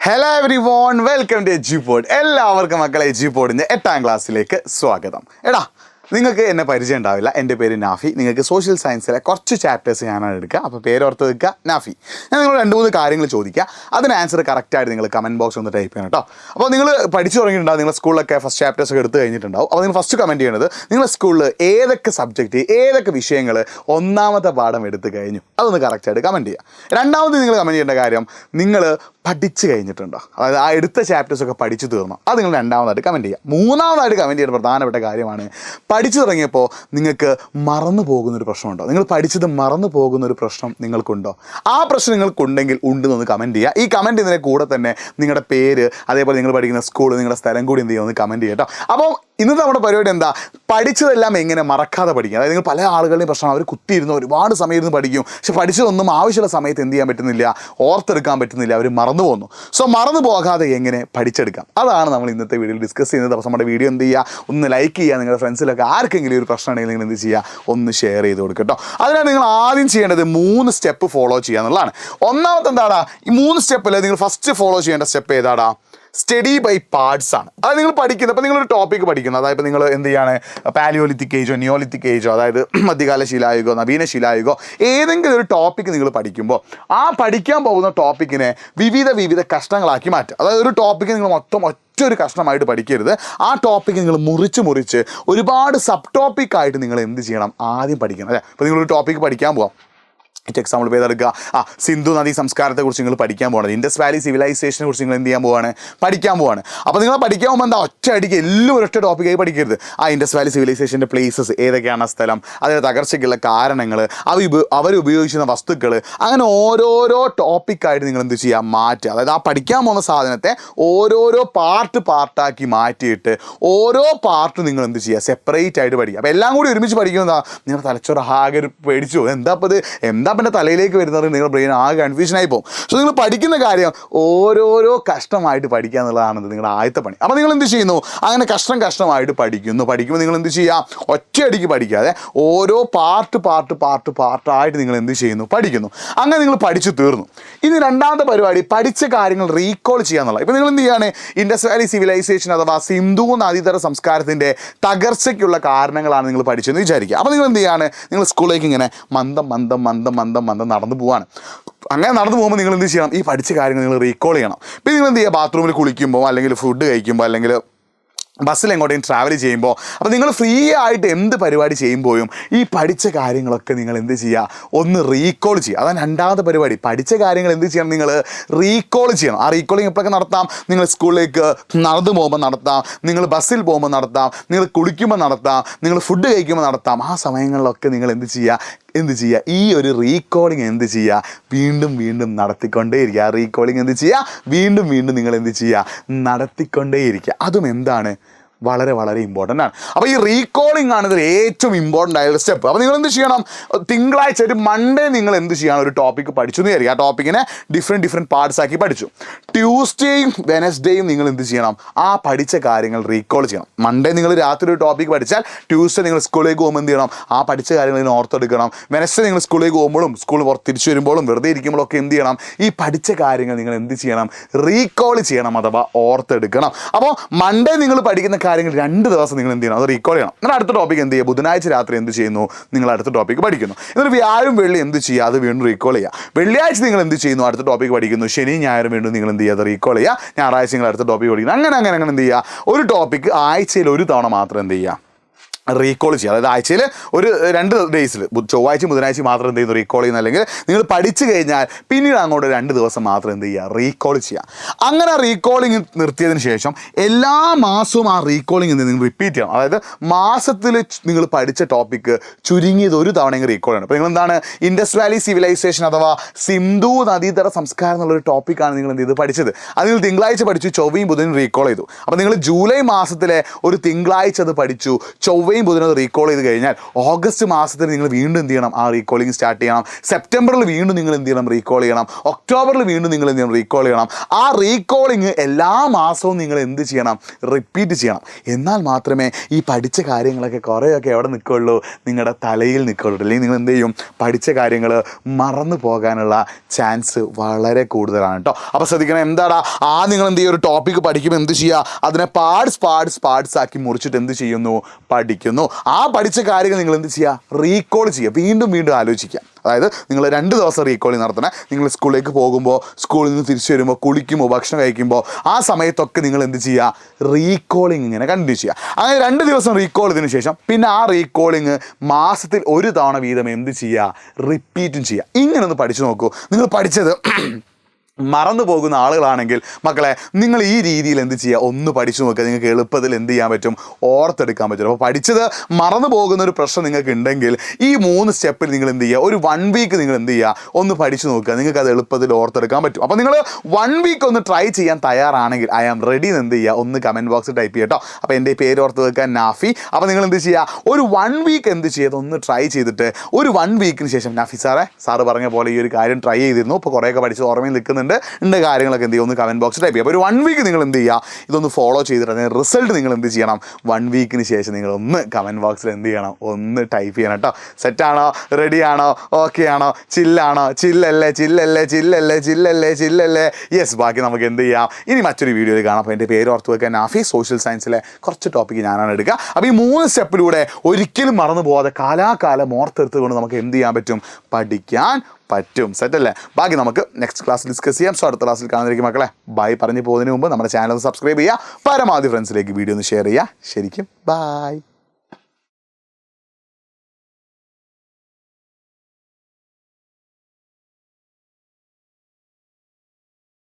Hello everyone, welcome to Edupod. എല്ലാവർക്കും മക്കളെ എജ്യുപോഡിൻ്റെ 8ാം ക്ലാസ്സിലേക്ക് സ്വാഗതം. നിങ്ങൾക്ക് എന്നെ പരിചയം ഉണ്ടാവില്ല. എൻ്റെ പേര് നാഫി. നിങ്ങൾക്ക് സോഷ്യൽ സയൻസിലെ കുറച്ച് ചാപ്റ്റേഴ്സ് ഞാനാണ് എടുക്കുക. അപ്പോൾ പേരോർത്ത് വെക്കുക നാഫി. ഞാൻ നിങ്ങൾ 2-3 കാര്യങ്ങൾ ചോദിക്കുക, അതിന് ആൻസർ കറക്റ്റായിട്ട് നിങ്ങൾ കമൻറ്റ് ബോക്സ് ഒന്ന് ടൈപ്പ് ചെയ്യണം കേട്ടോ. അപ്പോൾ നിങ്ങൾ പഠിച്ചു തുടങ്ങിയിട്ടുണ്ടാവും, നിങ്ങൾ സ്കൂളിലൊക്കെ ഫസ്റ്റ് ചാപ്റ്റേഴ്സ് ഒക്കെ എടുത്ത് കഴിഞ്ഞിട്ടുണ്ടാവും. അപ്പോൾ നിങ്ങൾ ഫസ്റ്റ് കമൻറ്റ് ചെയ്യണത് നിങ്ങളുടെ സ്കൂളിൽ ഏതൊക്കെ സബ്ജക്റ്റ്, ഏതൊക്കെ വിഷയങ്ങൾ ഒന്നാമത്തെ പാഠം എടുത്ത് കഴിഞ്ഞു, അതൊന്ന് കറക്റ്റായിട്ട് കമൻറ്റ് ചെയ്യുക. രണ്ടാമത് നിങ്ങൾ കമൻറ്റ് ചെയ്യേണ്ട കാര്യം, നിങ്ങൾ പഠിച്ചു കഴിഞ്ഞിട്ടുണ്ടോ, അതായത് ആ എടുത്ത ചാപ്റ്റേഴ്സൊക്കെ പഠിച്ചു തീർന്നോ, അത് നിങ്ങൾ രണ്ടാമതായിട്ട് കമൻറ്റ് ചെയ്യുക. മൂന്നാമതായിട്ട് കമൻറ്റ് ചെയ്യുന്ന പ്രധാനപ്പെട്ട കാര്യമാണ്, പഠിച്ചു തുടങ്ങിയപ്പോൾ നിങ്ങൾക്ക് മറന്നു പോകുന്നൊരു പ്രശ്നമുണ്ടോ, നിങ്ങൾ പഠിച്ചത് മറന്നു പോകുന്നൊരു പ്രശ്നം നിങ്ങൾക്കുണ്ടോ? ആ പ്രശ്നം നിങ്ങൾക്കുണ്ടെങ്കിൽ ഉണ്ടെന്നൊന്ന് കമൻറ്റ് ചെയ്യുക. ഈ കമൻറ്റ് ചെയ്യുന്നതിന് കൂടെ തന്നെ നിങ്ങളുടെ പേര്, അതേപോലെ നിങ്ങൾ പഠിക്കുന്ന സ്കൂൾ, നിങ്ങളുടെ സ്ഥലം കൂടി എന്ത് ചെയ്യുക, ഒന്ന് കമൻറ്റ് ചെയ്യുക കേട്ടോ. അപ്പോൾ ഇന്നത്തെ നമ്മുടെ പരിപാടി എന്താ, പഠിച്ചതെല്ലാം എങ്ങനെ മറക്കാതെ പഠിക്കുക. അതായത് നിങ്ങൾ പല ആളുകളുടെയും പ്രശ്നം, അവർ കുത്തിയിരുന്ന് ഒരുപാട് സമയം ഇരുന്ന് പഠിക്കും, പക്ഷെ പഠിച്ചതൊന്നും ആവശ്യമുള്ള സമയത്ത് എന്ത് ചെയ്യാൻ പറ്റുന്നില്ല, ഓർത്തെടുക്കാൻ പറ്റുന്നില്ല, അവർ മറന്നു പോകുന്നു. സോ മറന്നു പോകാതെ എങ്ങനെ പഠിച്ചെടുക്കാം, അതാണ് നമ്മൾ ഇന്നത്തെ വീഡിയോയിൽ ഡിസ്കസ് ചെയ്യുന്നത്. അപ്പോൾ നമ്മുടെ വീഡിയോ എന്ത് ചെയ്യുക, ഒന്ന് ലൈക്ക് ചെയ്യുക, നിങ്ങളുടെ ഫ്രണ്ട്സിലൊക്കെ ആർക്കെങ്കിലും ഒരു പ്രശ്നം ഉണ്ടെങ്കിൽ നിങ്ങൾ എന്ത് ചെയ്യുക, ഒന്ന് ഷെയർ ചെയ്ത് കൊടുക്കുക കേട്ടോ. അതിനാണ് നിങ്ങൾ ആദ്യം ചെയ്യേണ്ടത് 3 സ്റ്റെപ്പ് ഫോളോ ചെയ്യുക എന്നുള്ളതാണ്. ഒന്നാമത്തെ എന്താടാ, ഈ 3 സ്റ്റെപ്പിൽ നിങ്ങൾ ഫസ്റ്റ് ഫോളോ ചെയ്യേണ്ട സ്റ്റെപ്പ് ഏതാടാ, സ്റ്റഡി ബൈ പാർട്സ് ആണ്. അത് നിങ്ങൾ പഠിക്കുന്നത്, അപ്പോൾ നിങ്ങളൊരു ടോപ്പിക്ക് പഠിക്കുന്നത്, അതായത് നിങ്ങൾ എന്ത് ചെയ്യാണ്, പാലിയോലിത്തിക് ഏജോ നിയോലിത്തിക് ഏജോ, അതായത് മധ്യകാല ശിലായുഗോ നവീന ശിലായുഗോ, ഏതെങ്കിലും ഒരു ടോപ്പിക്ക് നിങ്ങൾ പഠിക്കുമ്പോൾ ആ പഠിക്കാൻ പോകുന്ന ടോപ്പിക്കിനെ വിവിധ കഷ്ണങ്ങളാക്കി മാറ്റുക. അതായത് ഒരു ടോപ്പിക്ക് നിങ്ങൾ ഒറ്റൊരു കഷ്ണമായിട്ട് പഠിക്കരുത്. ആ ടോപ്പിക്ക് നിങ്ങൾ മുറിച്ച് ഒരുപാട് സബ് ടോപ്പിക്കായിട്ട് നിങ്ങൾ എന്ത് ചെയ്യണം, ആദ്യം പഠിക്കണം അല്ലേ. അപ്പോൾ നിങ്ങളൊരു ടോപ്പിക്ക് പഠിക്കാൻ പോകാം, എക്സാമ്പിൾ പേരെടുക്കുക, സിന്ധു നദീ സംസ്കാരത്തെക്കുറിച്ച് നിങ്ങൾ പഠിക്കാൻ പോകണം, ഇൻഡസ് വാലി സിവിലൈസേഷനെ കുറിച്ച് നിങ്ങൾ എന്ത് ചെയ്യാൻ പോവാണ്, പഠിക്കാൻ പോവാണ്. അപ്പോൾ നിങ്ങൾ പഠിക്കാൻ പോകുമ്പോൾ എന്താ, ഒറ്റ അടിക്ക് എല്ലാം ഒരൊറ്റ ടോപ്പിക്കായി പഠിക്കരുത്. ഇൻഡസ് വാലി സിവിലൈസേഷൻ്റെ പ്ലേസസ് ഏതൊക്കെയാണ്, സ്ഥലം, അതിൻ്റെ തകർച്ചയ്ക്കുള്ള കാരണങ്ങൾ, അവർ ഉപയോഗിച്ചിരുന്ന വസ്തുക്കൾ, അങ്ങനെ ഓരോരോ ടോപ്പിക്കായിട്ട് നിങ്ങൾ എന്ത് ചെയ്യുക, മാറ്റുക. അതായത് ആ പഠിക്കാൻ പോകുന്ന സാധനത്തെ ഓരോരോ പാർട്ടാക്കി മാറ്റിയിട്ട് ഓരോ പാർട്ട് നിങ്ങൾ എന്ത് ചെയ്യുക, സെപ്പറേറ്റ് ആയിട്ട് പഠിക്കുക. അപ്പോൾ എല്ലാം കൂടി ഒരുമിച്ച് പഠിക്കുന്നതാ, നിങ്ങളുടെ തലച്ചോറ് ആകെ പേടിച്ചു, എന്താ പിന്നെ തലയിലേക്ക് വരുന്നത്, നിങ്ങളുടെ ബ്രെയിൻ ആകെ കൺഫ്യൂഷനായി പോകും. സോ നിങ്ങൾ പഠിക്കുന്ന കാര്യം ഓരോരോ കഷ്ടമായിട്ട് പഠിക്കുക എന്നുള്ളതാണ് നിങ്ങളുടെ ആദ്യത്തെ പണി. അപ്പോൾ നിങ്ങൾ എന്ത് ചെയ്യുന്നു, അങ്ങനെ കഷ്ടമായിട്ട് പഠിക്കുമ്പോൾ നിങ്ങൾ എന്ത് ചെയ്യുക, ഒറ്റയടിക്ക് പഠിക്കാതെ ഓരോ പാർട്ടായിട്ട് നിങ്ങൾ എന്ത് ചെയ്യുന്നു, പഠിക്കുന്നു. അങ്ങനെ നിങ്ങൾ പഠിച്ചു തീർന്നു. ഇനി രണ്ടാമത്തെ പരിപാടി, പഠിച്ച കാര്യങ്ങൾ റീകോൾ ചെയ്യുക എന്നുള്ളത്. ഇപ്പോൾ നിങ്ങൾ എന്ത് ചെയ്യുകയാണ്, ഇൻഡസ് വാലി സിവിലൈസേഷൻ അഥവാ സിന്ധു നദീതട സംസ്കാരത്തിൻ്റെ തകർച്ചയ്ക്കുള്ള കാരണങ്ങളാണ് നിങ്ങൾ പഠിച്ചതെന്ന് വിചാരിക്കുക. അപ്പോൾ നിങ്ങൾ എന്ത് ചെയ്യുകയാണ്, നിങ്ങൾ സ്കൂളിലേക്ക് ഇങ്ങനെ മന്ദം നടന്നു പോവാണ്. അങ്ങനെ നടന്നു പോകുമ്പോൾ നിങ്ങൾ എന്ത് ചെയ്യണം, ഈ പഠിച്ച കാര്യങ്ങൾ നിങ്ങൾ റീകോൾ ചെയ്യണം. പിന്നെ നിങ്ങൾ എന്ത് ചെയ്യുക, ബാത്റൂമിൽ കുളിക്കുമ്പോൾ, അല്ലെങ്കിൽ ഫുഡ് കഴിക്കുമ്പോൾ, അല്ലെങ്കിൽ ബസ്സിൽ എങ്ങോട്ടെങ്കിലും ട്രാവൽ ചെയ്യുമ്പോൾ, അപ്പോൾ നിങ്ങൾ ഫ്രീ ആയിട്ട് എന്ത് പരിപാടി ചെയ്യുമ്പോഴും ഈ പഠിച്ച കാര്യങ്ങളൊക്കെ നിങ്ങൾ എന്ത് ചെയ്യുക, ഒന്ന് റീകോൾ ചെയ്യുക. അതാണ് രണ്ടാമത്തെ പരിപാടി. പഠിച്ച കാര്യങ്ങൾ എന്ത് ചെയ്യണം, നിങ്ങൾ റീകോൾ ചെയ്യണം. ആ റീകോളിങ് എപ്പോഴൊക്കെ നടത്താം, നിങ്ങൾ സ്കൂളിലേക്ക് നടന്നു പോകുമ്പോൾ നടത്താം, നിങ്ങൾ ബസ്സിൽ പോകുമ്പോൾ നടത്താം, നിങ്ങൾ കുളിക്കുമ്പോൾ നടത്താം, നിങ്ങൾ ഫുഡ് കഴിക്കുമ്പോൾ നടത്താം. ആ സമയങ്ങളിലൊക്കെ നിങ്ങൾ എന്ത് ചെയ്യുക, ഈ ഒരു റീകോളിങ് എന്ത് ചെയ്യുക, വീണ്ടും നടത്തിക്കൊണ്ടേയിരിക്കുക. ആ റീകോളിങ് എന്ത് ചെയ്യുക, വീണ്ടും നിങ്ങൾ എന്ത് ചെയ്യുക, നടത്തിക്കൊണ്ടേയിരിക്കുക. അതും എന്താണ്, വളരെ ഇമ്പോർട്ടൻ്റ് ആണ്. അപ്പോൾ ഈ റീകോളിംഗ് ആണ് ഇതിൽ ഏറ്റവും ഇമ്പോർട്ടൻ്റ് ആയ ഒരു സ്റ്റെപ്പ്. അപ്പോൾ നിങ്ങൾ എന്ത് ചെയ്യണം, തിങ്കളാഴ്ച ഒരു മൺഡേ നിങ്ങൾ എന്ത് ചെയ്യണം, ഒരു ടോപ്പിക്ക് പഠിച്ചു എന്ന് വിചാരിക്കുക. ആ ടോപ്പിക്കിനെ ഡിഫറെൻറ്റ് പാർട്സ് ആക്കി പഠിച്ചു. ട്യൂസ്ഡേയും വെനസ്ഡേയും നിങ്ങൾ എന്ത് ചെയ്യണം, ആ പഠിച്ച കാര്യങ്ങൾ റീകോൾ ചെയ്യണം. മൺഡേ നിങ്ങൾ രാത്രി ഒരു ടോപ്പിക്ക് പഠിച്ചാൽ ട്യൂസ്ഡേ നിങ്ങൾ സ്കൂളിലേക്ക് പോകുമ്പോൾ എന്ത് ചെയ്യണം, ആ പഠിച്ച കാര്യങ്ങൾ നിങ്ങൾ ഓർത്തെടുക്കണം. വെനസ്ഡേ നിങ്ങൾ സ്കൂളിലേക്ക് പോകുമ്പോഴും സ്കൂൾ തിരിച്ചു വരുമ്പോഴും വെറുതെ ഇരിക്കുമ്പോഴൊക്കെ എന്ത് ചെയ്യണം, ഈ പഠിച്ച കാര്യങ്ങൾ നിങ്ങൾ എന്ത് ചെയ്യണം, റീകോൾ ചെയ്യണം അഥവാ ഓർത്തെടുക്കണം. അപ്പോൾ മൺഡേ നിങ്ങൾ പഠിക്കുന്ന കാര്യങ്ങൾ 2 ദിവസം നിങ്ങൾ എന്ത് ചെയ്യണം, അത് റീകോൾ ചെയ്യണം. എന്നാൽ അടുത്ത ടോപ്പിക്ക് എന്ത് ചെയ്യുക, ബുധനാഴ്ച രാത്രി എന്ത് ചെയ്യുന്നു, നിങ്ങൾ അടുത്ത ടോപ്പിക്ക് പഠിക്കുന്നു. എന്നിട്ട് വ്യാഴം വെള്ളി എന്ത് ചെയ്യുക, അത് വീണ്ടും റീകോൾ ചെയ്യുക. വെള്ളിയാഴ്ച നിങ്ങൾ എന്ത് ചെയ്യുന്നു, അടുത്ത ടോപ്പിക്ക് പഠിക്കുന്നു. ശനി ഞായർ വീണ്ടും നിങ്ങൾ എന്ത് ചെയ്യുക, അത് റീകോൾ ചെയ്യുക. ഞായറാഴ്ച നിങ്ങൾ അടുത്ത ടോപ്പിക്ക് പഠിക്കുന്നു. അങ്ങനെ എന്ത് ചെയ്യുക, ഒരു ടോപ്പിക്ക് ആഴ്ചയിൽ ഒരു തവണ മാത്രം എന്ത് ചെയ്യുക, റീകോൾ ചെയ്യുക. അതായത് ആഴ്ചയിൽ ഒരു 2 ഡേയ്സിൽ, ചൊവ്വാഴ്ചയും ബുധനാഴ്ചയും മാത്രം എന്ത് ചെയ്യുന്നു, റീകോൾ ചെയ്യുന്ന. അല്ലെങ്കിൽ നിങ്ങൾ പഠിച്ചു കഴിഞ്ഞാൽ പിന്നീട് അങ്ങോട്ട് 2 ദിവസം മാത്രം എന്ത് ചെയ്യുക, റീകോൾ ചെയ്യുക. അങ്ങനെ റീകോളിങ് നിർത്തിയതിന് ശേഷം എല്ലാ മാസവും ആ റീകോളിങ് നിങ്ങൾ റിപ്പീറ്റ് ചെയ്യണം. അതായത് മാസത്തിൽ നിങ്ങൾ പഠിച്ച ടോപ്പിക്ക് ചുരുങ്ങിയത് ഒരു തവണയെങ്കിൽ റീകോൾ ചെയ്യണം. അപ്പോൾ നിങ്ങൾ എന്താണ്, ഇൻഡസ് വാലി സിവിലൈസേഷൻ അഥവാ സിന്ധു നദീതട സംസ്കാരം എന്നുള്ളൊരു ടോപ്പിക്കാണ് നിങ്ങൾ എന്ത് ചെയ്ത് പഠിച്ചത്. അത് നിങ്ങൾ തിങ്കളാഴ്ച പഠിച്ചു, ചൊവ്വയും ബുധനും റീകോൾ ചെയ്തു. അപ്പോൾ നിങ്ങൾ ജൂലൈ മാസത്തിലെ ഒരു തിങ്കളാഴ്ച അത് പഠിച്ചു, ചൊവ്വയും ഇത്രയും ബുധനത് റീകോൾ ചെയ്ത് കഴിഞ്ഞാൽ ഓഗസ്റ്റ് മാസത്തിൽ നിങ്ങൾ വീണ്ടും എന്ത് ചെയ്യണം, ആ റീകോളിംഗ് സ്റ്റാർട്ട് ചെയ്യണം. സെപ്റ്റംബറിൽ വീണ്ടും നിങ്ങൾ എന്ത് ചെയ്യണം, റീകോൾ ചെയ്യണം. ഒക്ടോബറിൽ വീണ്ടും നിങ്ങൾ എന്ത് ചെയ്യണം, റീകോൾ ചെയ്യണം. ആ റീകോളിങ് എല്ലാ മാസവും നിങ്ങൾ എന്ത് ചെയ്യണം, റിപ്പീറ്റ് ചെയ്യണം. എന്നാൽ മാത്രമേ ഈ പഠിച്ച കാര്യങ്ങളൊക്കെ കുറേയൊക്കെ എവിടെ നിൽക്കുള്ളൂ, നിങ്ങളുടെ തലയിൽ നിൽക്കുള്ളൂ. അല്ലെങ്കിൽ നിങ്ങൾ എന്ത് ചെയ്യും, പഠിച്ച കാര്യങ്ങൾ മറന്നു പോകാനുള്ള ചാൻസ് വളരെ കൂടുതലാണ് കേട്ടോ. അപ്പോൾ ശ്രദ്ധിക്കണം, എന്താടാ നിങ്ങൾ എന്ത് ചെയ്യുക, ഒരു ടോപ്പിക്ക് പഠിക്കുമ്പോൾ എന്ത് ചെയ്യുക, അതിനെ പാർട്സ് ആക്കി മുറിച്ചിട്ട് എന്ത് ചെയ്യുന്നു, പഠിക്കുന്നു. ആ പഠിച്ച കാര്യങ്ങൾ നിങ്ങൾ എന്ത് ചെയ്യുക, റീകോൾ ചെയ്യുക, വീണ്ടും വീണ്ടും ആലോചിക്കുക. അതായത് നിങ്ങൾ 2 ദിവസം റീകോളിംഗ് നടത്തണേ. നിങ്ങൾ സ്കൂളിലേക്ക് പോകുമ്പോൾ, സ്കൂളിൽ നിന്ന് തിരിച്ചു വരുമ്പോൾ, കുളിക്കുമ്പോൾ, ഭക്ഷണം കഴിക്കുമ്പോൾ, ആ സമയത്തൊക്കെ നിങ്ങൾ എന്ത് ചെയ്യുക, റീകോളിംഗ് ഇങ്ങനെ കണ്ടിന്യൂ ചെയ്യുക. അങ്ങനെ 2 ദിവസം റീകോൾ ചെയ്തതിന് ശേഷം പിന്നെ ആ റീകോളിംഗ് മാസത്തിൽ 1 തവണ വീതം എന്ത് ചെയ്യുക, റിപ്പീറ്റും ചെയ്യുക. ഇങ്ങനെ ഒന്ന് പഠിച്ചു നോക്കൂ. നിങ്ങൾ പഠിച്ചത് മറന്നു പോകുന്ന ആളുകളാണെങ്കിൽ മക്കളെ, നിങ്ങൾ ഈ രീതിയിൽ എന്ത് ചെയ്യുക, ഒന്ന് പഠിച്ചു നോക്കുക. നിങ്ങൾക്ക് എളുപ്പത്തിൽ എന്ത് ചെയ്യാൻ പറ്റും, ഓർത്തെടുക്കാൻ പറ്റും. അപ്പോൾ പഠിച്ചത് മറന്നു പോകുന്ന ഒരു പ്രശ്നം നിങ്ങൾക്ക് ഉണ്ടെങ്കിൽ ഈ 3 സ്റ്റെപ്പിൽ നിങ്ങൾ എന്ത് ചെയ്യുക, ഒരു 1 വീക്ക് നിങ്ങൾ എന്ത് ചെയ്യുക, ഒന്ന് പഠിച്ചു നോക്കുക. നിങ്ങൾക്ക് അത് എളുപ്പത്തിൽ ഓർത്തെടുക്കാൻ പറ്റും. അപ്പോൾ നിങ്ങൾ 1 വീക്ക് ഒന്ന് ട്രൈ ചെയ്യാൻ തയ്യാറാണെങ്കിൽ ഐ ആം റെഡി എന്ന് എന്ത് ചെയ്യുക, ഒന്ന് കമൻറ്റ് ബോക്സിൽ ടൈപ്പ് ചെയ്യുക കേട്ടോ. അപ്പോൾ എൻ്റെ പേര് ഓർത്ത് വെക്കാൻ നാഫി. അപ്പോൾ നിങ്ങൾ എന്ത് ചെയ്യുക, ഒരു 1 വീക്ക് എന്ത് ചെയ്ത് ഒന്ന് ട്രൈ ചെയ്തിട്ട് ഒരു 1 വീക്കിന് ശേഷം നാഫി സാറ് പറഞ്ഞ പോലെ ഈ ഒരു കാര്യം ട്രൈ ചെയ്തിരുന്നു, ഇപ്പോൾ കുറേയൊക്കെ പഠിച്ച് ഓർമ്മയിൽ നിൽക്കുന്നുണ്ട് കാര്യങ്ങളൊക്കെ എന്ത് ചെയ്യുക, ഒന്ന് കമൻറ്റ് ബോക്സിൽ ടൈപ്പ് ചെയ്യുക. അപ്പോൾ ഒരു 1 വീക്ക് നിങ്ങൾ എന്ത് ചെയ്യുക, ഇതൊന്ന് ഫോളോ ചെയ്തിട്ട് അതിന് റിസൾട്ട് നിങ്ങൾ എന്ത് ചെയ്യണം, 1 വീക്കിന് ശേഷം നിങ്ങൾ ഒന്ന് കമൻറ്റ് ബോക്സിൽ എന്ത് ചെയ്യണം, ഒന്ന് ടൈപ്പ് ചെയ്യണം കേട്ടോ. സെറ്റാണോ, റെഡിയാണോ, ഓക്കെ ആണോ, ചില്ലാണോ, ചില്ലല്ലേ. യെസ്, ബാക്കി നമുക്ക് എന്ത് ചെയ്യാം, ഇനി മറ്റൊരു വീഡിയോയിൽ കാണാം. അപ്പോൾ എൻ്റെ പേര് ഓർത്ത് വെക്കാൻ നാഫി. സോഷ്യൽ സയൻസിലെ കുറച്ച് ടോപ്പിക്ക് ഞാനാണ് എടുക്കുക. അപ്പോൾ ഈ 3 സ്റ്റെപ്പിലൂടെ ഒരിക്കലും മറന്നു പോകാതെ കാലാകാലം ഓർത്തെടുത്തുകൊണ്ട് നമുക്ക് എന്ത് ചെയ്യാൻ പറ്റും, പഠിക്കാൻ പറ്റും. സെറ്റല്ലേ? ബാക്കി നമുക്ക് നെക്സ്റ്റ് ക്ലാസ്സിൽ ഡിസ്കസ് ചെയ്യാം. സോ അടുത്ത ക്ലാസ്സിൽ കാണുന്നതായിരിക്കും മക്കളെ. ബൈ പറഞ്ഞു പോകുന്നതിന് മുമ്പ് നമ്മുടെ ചാനൽ ഒന്ന് സബ്സ്ക്രൈബ് ചെയ്യുക, പരമാവധി ഫ്രണ്ട്സിലേക്ക് വീഡിയോ ഒന്ന് ഷെയർ ചെയ്യുക. ശരിക്കും ബൈ.